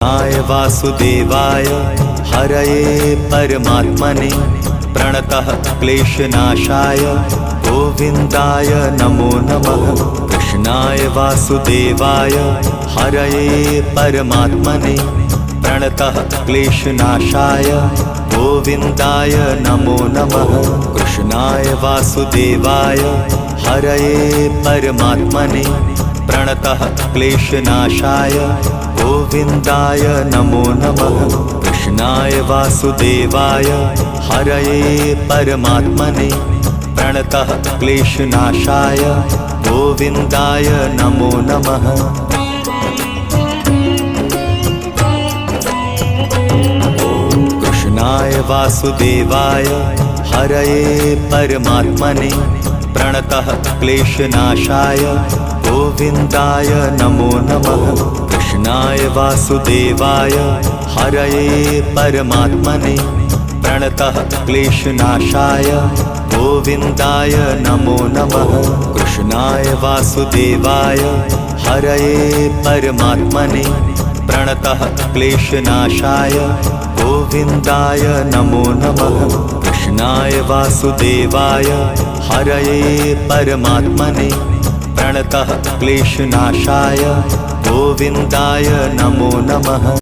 वासुदेवाय हरये परमात्मने प्रणतः क्लेशनाशाय गोविन्दाय नमो नमः। कृष्णाय वासुदेवाय हरये परमात्मने प्रणतः क्लेशनाशाय गोविन्दाय नमो नमः। कृष्णाय वासुदेवाय हरये परमात्मने प्रणतः क्लेशनाशाय गोविन्दाय नमो नमः। कृष्णाय वासुदेवाय हरये परमात्मने प्रणतः क्लेशनाशाय गोविन्दाय नमो नमः। कृष्णाय वासुदेवाय हरये परमात्मने प्रणतः क्लेशनाशाय गोविन्दाय नमो नमः। कृष्णाय वासुदेवाय हरये परमात्मने प्रणतः क्लेशनाशाय गोविन्दाय नमो नमः। कृष्णाय वासुदेवाय हरये परमात्मने प्रणतः क्लेशनाशाय गोविन्दाय नमो नमः। कृष्णाय वासुदेवाय हरये परमात्मने प्रणतः क्लेशनाशाय गोविन्दाय नमो नमः।